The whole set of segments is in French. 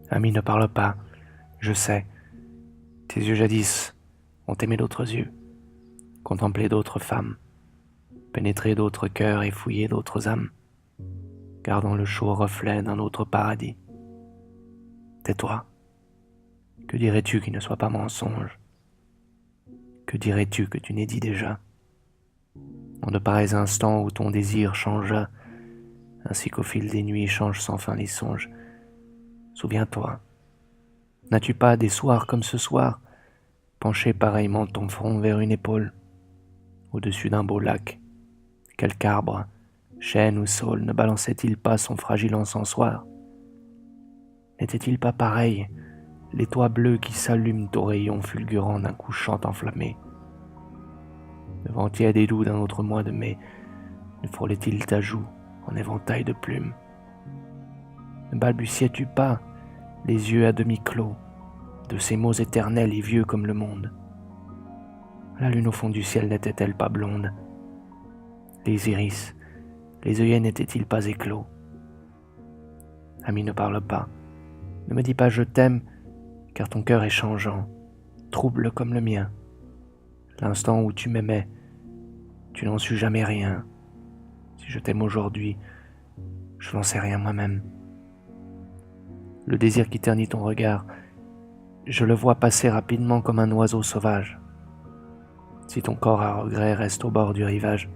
Ami, ne parle pas, je sais. Tes yeux jadis ont aimé d'autres yeux, contemplé d'autres femmes, pénétré d'autres cœurs et fouillé d'autres âmes, gardant le chaud reflet d'un autre paradis. Tais-toi. Que dirais-tu qui ne soit pas mensonge? Que dirais-tu que tu n'aies dit déjà? En de pareils instants où ton désir changea, ainsi qu'au fil des nuits changent sans fin les songes. Souviens-toi, n'as-tu pas des soirs comme ce soir, penché pareillement ton front vers une épaule, au-dessus d'un beau lac? Quelque arbre, chêne ou saule, ne balançait-il pas son fragile encensoir? N'était-il pas pareil, les toits bleus qui s'allument aux rayons fulgurants d'un couchant enflammé? Le vent tiède et doux d'un autre mois de mai ne frôlait-il ta joue en éventail de plumes? Ne balbutiais-tu pas, les yeux à demi clos, de ces mots éternels et vieux comme le monde? La lune au fond du ciel n'était-elle pas blonde? Les iris, les œillets n'étaient-ils pas éclos? Ami, ne parle pas, ne me dis pas je t'aime, car ton cœur est changeant, trouble comme le mien. L'instant où tu m'aimais, tu n'en sus jamais rien. Si je t'aime aujourd'hui, je n'en sais rien moi-même. Le désir qui ternit ton regard, je le vois passer rapidement comme un oiseau sauvage. Si ton corps à regret reste au bord du rivage,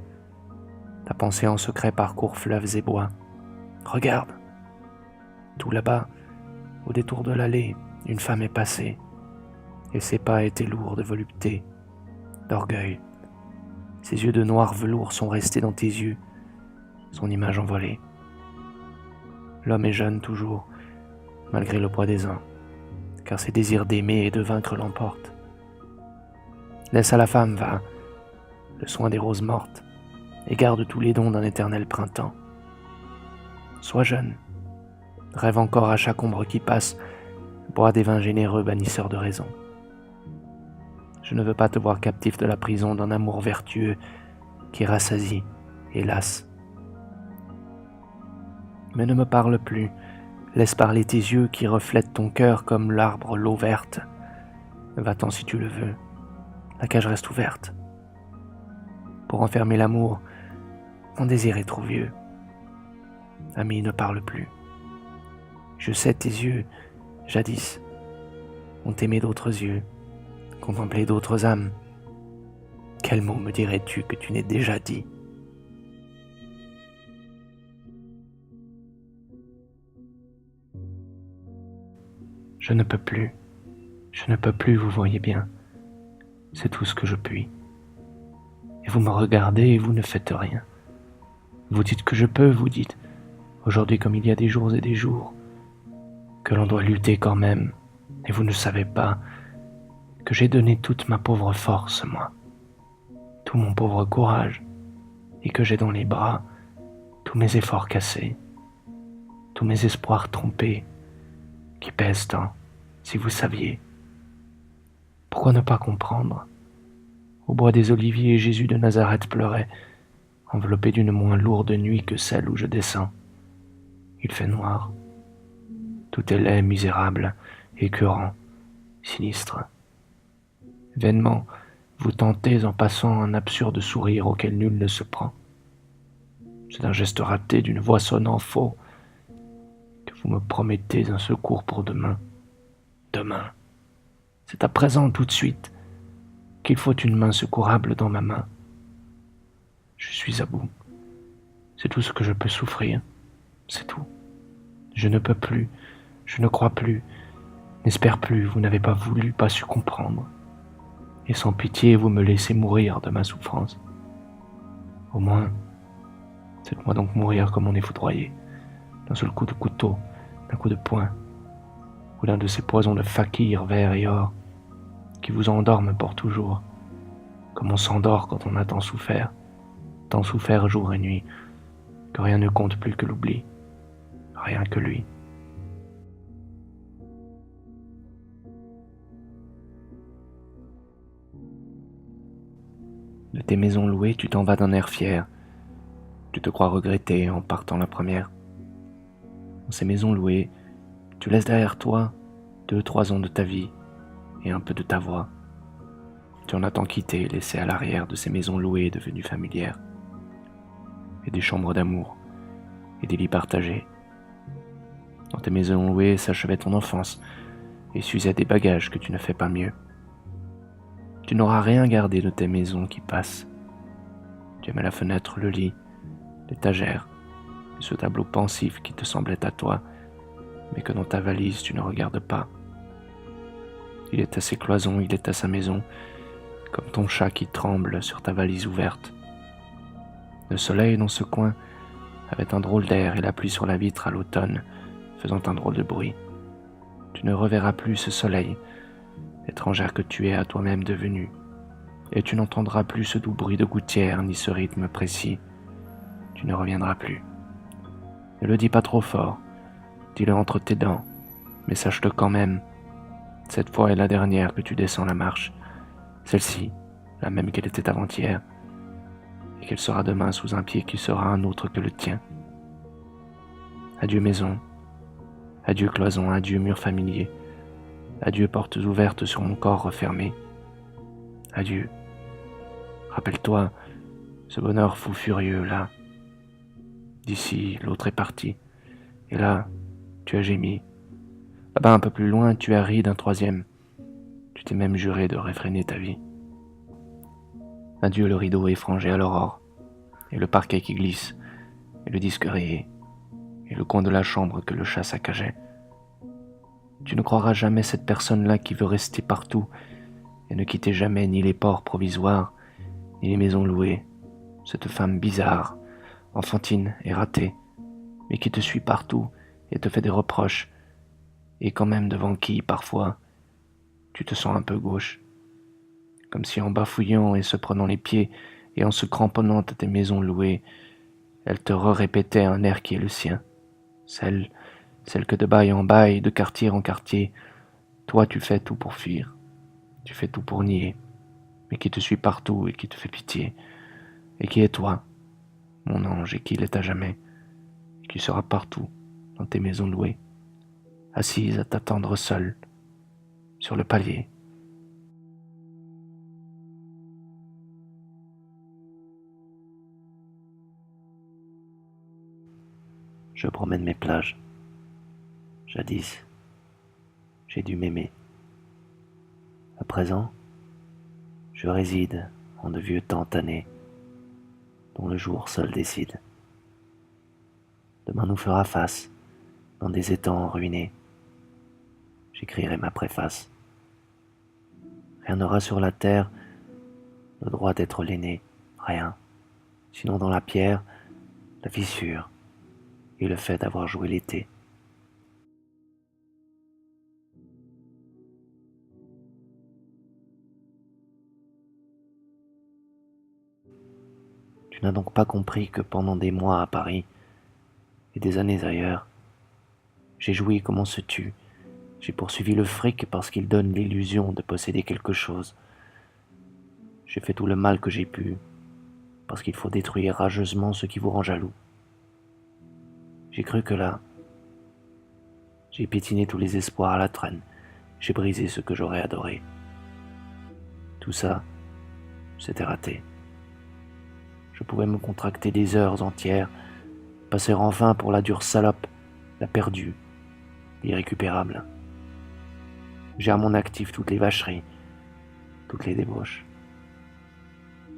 ta pensée en secret parcourt fleuves et bois. Regarde, tout là-bas, au détour de l'allée, une femme est passée, et ses pas étaient lourds de volupté, d'orgueil. Ses yeux de noir velours sont restés dans tes yeux, son image envolée. L'homme est jeune toujours, malgré le poids des ans, car ses désirs d'aimer et de vaincre l'emportent. Laisse à la femme, va, le soin des roses mortes, et garde tous les dons d'un éternel printemps. Sois jeune, rêve encore à chaque ombre qui passe, bois des vins généreux bannisseurs de raison. Je ne veux pas te voir captif de la prison d'un amour vertueux qui rassasie et lasse. Mais ne me parle plus, laisse parler tes yeux qui reflètent ton cœur comme l'arbre l'eau verte. Va-t'en si tu le veux, la cage reste ouverte. Pour enfermer l'amour, mon désir est trop vieux. Ami, ne parle plus. Je sais tes yeux, jadis, ont aimé d'autres yeux, contemplé d'autres âmes. Quel mot me dirais-tu que tu n'aies déjà dit? Je ne peux plus, vous voyez bien. C'est tout ce que je puis. Et vous me regardez et vous ne faites rien. Vous dites que je peux, vous dites, aujourd'hui comme il y a des jours et des jours, que l'on doit lutter quand même, et vous ne savez pas que j'ai donné toute ma pauvre force, moi, tout mon pauvre courage, et que j'ai dans les bras tous mes efforts cassés, tous mes espoirs trompés, qui pèsent tant, si vous saviez. Pourquoi ne pas comprendre? Au bois des Oliviers, Jésus de Nazareth pleurait, enveloppé d'une moins lourde nuit que celle où je descends. Il fait noir. Tout est laid, misérable, écœurant, sinistre. Vainement, vous tentez en passant un absurde sourire auquel nul ne se prend. C'est un geste raté d'une voix sonnant faux que vous me promettez un secours pour demain. Demain. C'est à présent, tout de suite, qu'il faut une main secourable dans ma main. Je suis à bout. C'est tout ce que je peux souffrir. C'est tout. Je ne peux plus. Je ne crois plus. N'espère plus. Vous n'avez pas voulu, pas su comprendre. Et sans pitié, vous me laissez mourir de ma souffrance. Au moins, faites-moi donc mourir comme on est foudroyé, d'un seul coup de couteau, d'un coup de poing, ou d'un de ces poisons de fakir vert et or, qui vous endorment pour toujours, comme on s'endort quand on a tant souffert jour et nuit, que rien ne compte plus que l'oubli, rien que lui. De tes maisons louées, tu t'en vas d'un air fier. Tu te crois regretter en partant la première. Dans ces maisons louées, Tu laisses derrière toi 2, 3 ans de ta vie et un peu de ta voix. Tu en as tant quitté, laissé à l'arrière de ces maisons louées devenues familières, et des chambres d'amour, et des lits partagés. Dans tes maisons louées s'achevait ton enfance, et s'usait des bagages que tu ne fais pas mieux. Tu n'auras rien gardé de tes maisons qui passent. Tu aimais la fenêtre, le lit, l'étagère, et ce tableau pensif qui te semblait à toi, mais que dans ta valise tu ne regardes pas. Il est à ses cloisons, il est à sa maison, comme ton chat qui tremble sur ta valise ouverte. Le soleil dans ce coin avait un drôle d'air et la pluie sur la vitre à l'automne, faisant un drôle de bruit. Tu ne reverras plus ce soleil, étrangère que tu es à toi-même devenue, et tu n'entendras plus ce doux bruit de gouttière ni ce rythme précis. Tu ne reviendras plus. Ne le dis pas trop fort, dis-le entre tes dents, mais sache-le quand même. Cette fois est la dernière que tu descends la marche, celle-ci, la même qu'elle était avant-hier, et qu'elle sera demain sous un pied qui sera un autre que le tien. Adieu maison, adieu cloison, adieu mur familier, adieu portes ouvertes sur mon corps refermé. Adieu. Rappelle-toi, ce bonheur fou furieux là. D'ici, l'autre est parti, et là, tu as gémi. Là-bas, un peu plus loin, tu as ri d'un troisième. Tu t'es même juré de réfréner ta vie. Adieu le rideau effrangé à l'aurore, et le parquet qui glisse, et le disque rayé, et le coin de la chambre que le chat saccageait. Tu ne croiras jamais cette personne-là qui veut rester partout et ne quitter jamais ni les ports provisoires, ni les maisons louées, cette femme bizarre, enfantine et ratée, mais qui te suit partout et te fait des reproches, et quand même devant qui, parfois, tu te sens un peu gauche, comme si en bafouillant et se prenant les pieds et en se cramponnant à tes maisons louées, elle te répétait un air qui est le sien, celle que de bail en bail, de quartier en quartier, toi tu fais tout pour fuir, tu fais tout pour nier, mais qui te suit partout et qui te fait pitié, et qui est toi, mon ange, et qui l'est à jamais, et qui sera partout dans tes maisons louées, assise à t'attendre seule, sur le palier. Je promène mes plages. Jadis, j'ai dû m'aimer. À présent, je réside en de vieux temps tannés, dont le jour seul décide. Demain nous fera face, dans des étangs ruinés. J'écrirai ma préface. Rien n'aura sur la terre le droit d'être l'aîné, rien, sinon dans la pierre, la fissure et le fait d'avoir joué l'été. Tu n'as donc pas compris que pendant des mois à Paris et des années ailleurs, j'ai joui comme on se tue, j'ai poursuivi le fric parce qu'il donne l'illusion de posséder quelque chose. J'ai fait tout le mal que j'ai pu, parce qu'il faut détruire rageusement ce qui vous rend jaloux. J'ai cru que là, j'ai piétiné tous les espoirs à la traîne, j'ai brisé ce que j'aurais adoré. Tout ça, c'était raté. Je pouvais me contracter des heures entières, passer enfin pour la dure salope, la perdue, l'irrécupérable. J'ai à mon actif toutes les vacheries, toutes les débauches.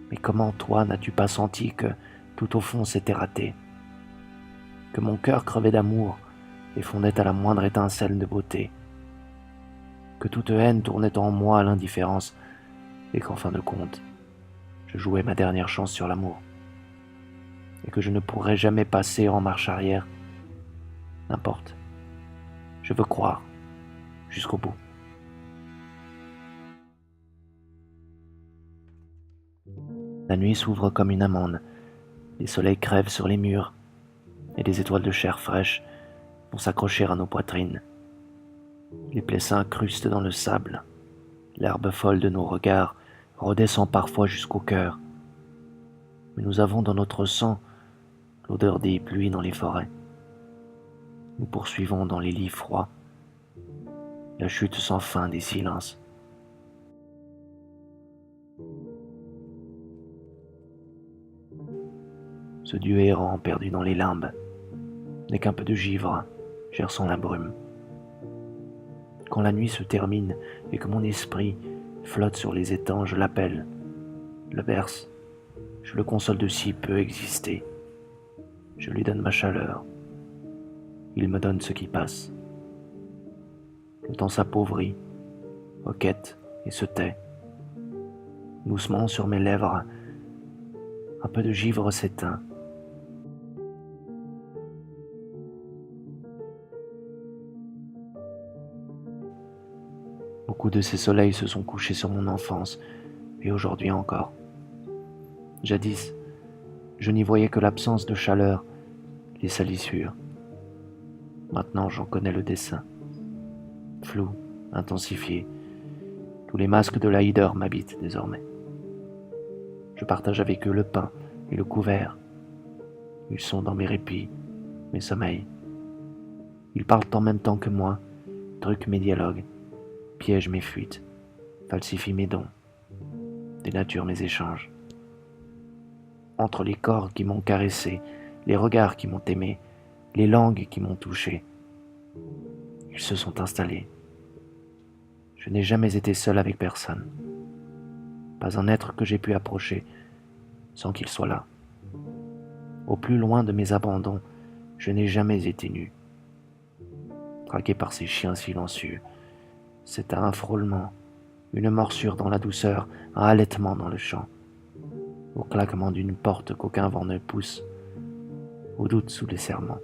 Mais comment, toi, n'as-tu pas senti que, tout au fond, c'était raté? Que mon cœur crevait d'amour et fondait à la moindre étincelle de beauté? Que toute haine tournait en moi à l'indifférence et qu'en fin de compte, je jouais ma dernière chance sur l'amour? Et que je ne pourrais jamais passer en marche arrière? N'importe. Je veux croire, jusqu'au bout. La nuit s'ouvre comme une amande, les soleils crèvent sur les murs, et des étoiles de chair fraîche vont s'accrocher à nos poitrines. Les plaies s'incrustent dans le sable, l'herbe folle de nos regards redescend parfois jusqu'au cœur. Mais nous avons dans notre sang l'odeur des pluies dans les forêts. Nous poursuivons dans les lits froids la chute sans fin des silences. Ce dieu errant perdu dans les limbes n'est qu'un peu de givre gerçant la brume. Quand la nuit se termine et que mon esprit flotte sur les étangs, je l'appelle, le berce, je le console de si peu exister. Je lui donne ma chaleur, il me donne ce qui passe. Le temps s'appauvrit, hoquette et se tait. Doucement sur mes lèvres, un peu de givre s'éteint. Beaucoup de ces soleils se sont couchés sur mon enfance, et aujourd'hui encore. Jadis, je n'y voyais que l'absence de chaleur, les salissures. Maintenant, j'en connais le dessin. Flou, intensifié, tous les masques de la hideur m'habitent désormais. Je partage avec eux le pain et le couvert. Ils sont dans mes répits, mes sommeils. Ils parlent en même temps que moi, truquent mes dialogues, piègent mes fuites, falsifient mes dons, dénaturent mes échanges. Entre les corps qui m'ont caressé, les regards qui m'ont aimé, les langues qui m'ont touché, ils se sont installés. Je n'ai jamais été seul avec personne. Pas un être que j'ai pu approcher sans qu'il soit là. Au plus loin de mes abandons, je n'ai jamais été nu. Traqué par ces chiens silencieux, c'est un frôlement, une morsure dans la douceur, un halètement dans le champ, au claquement d'une porte qu'aucun vent ne pousse, au doute sous les serments,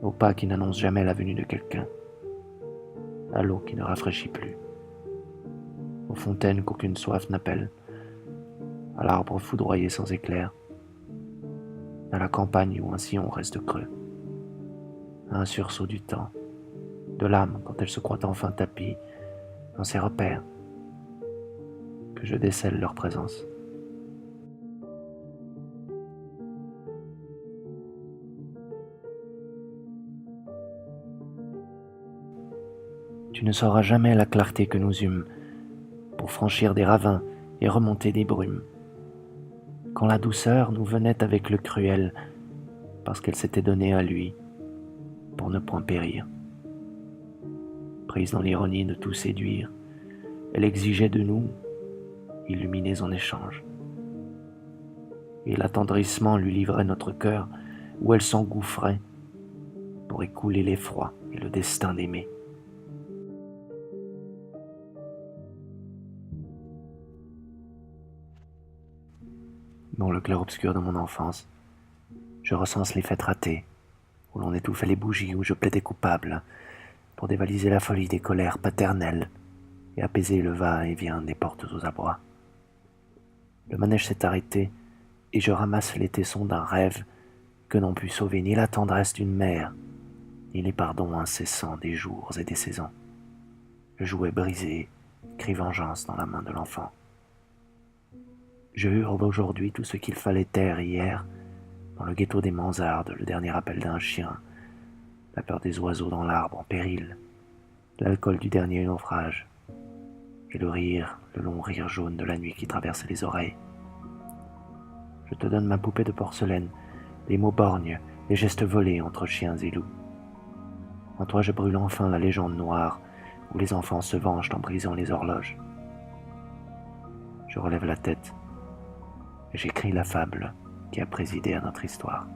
au pas qui n'annonce jamais la venue de quelqu'un, à l'eau qui ne rafraîchit plus, aux fontaines qu'aucune soif n'appelle, à l'arbre foudroyé sans éclair, à la campagne où un sillon reste creux, à un sursaut du temps, de l'âme quand elle se croit enfin tapie dans ses repères, que je décèle leur présence. Tu ne sauras jamais la clarté que nous eûmes pour franchir des ravins et remonter des brumes, quand la douceur nous venait avec le cruel, parce qu'elle s'était donnée à lui pour ne point périr. Prise dans l'ironie de tout séduire, elle exigeait de nous, illuminés en échange. Et l'attendrissement lui livrait notre cœur, où elle s'engouffrait pour écouler l'effroi et le destin d'aimer. Dans le clair-obscur de mon enfance, je recense les fêtes ratées, où l'on étouffait les bougies, où je plaidais coupable, pour dévaliser la folie des colères paternelles et apaiser le va-et-vient des portes aux abois. Le manège s'est arrêté et je ramasse les tessons d'un rêve que n'ont pu sauver ni la tendresse d'une mère, ni les pardons incessants des jours et des saisons. Le jouet brisé crie vengeance dans la main de l'enfant. Je hurle aujourd'hui tout ce qu'il fallait taire hier, dans le ghetto des mansardes, le dernier appel d'un chien, la peur des oiseaux dans l'arbre en péril, l'alcool du dernier naufrage, et le rire, le long rire jaune de la nuit qui traverse les oreilles. Je te donne ma poupée de porcelaine, les mots borgnes, les gestes volés entre chiens et loups. En toi je brûle enfin la légende noire, où les enfants se vengent en brisant les horloges. Je relève la tête, et j'écris la fable qui a présidé à notre histoire.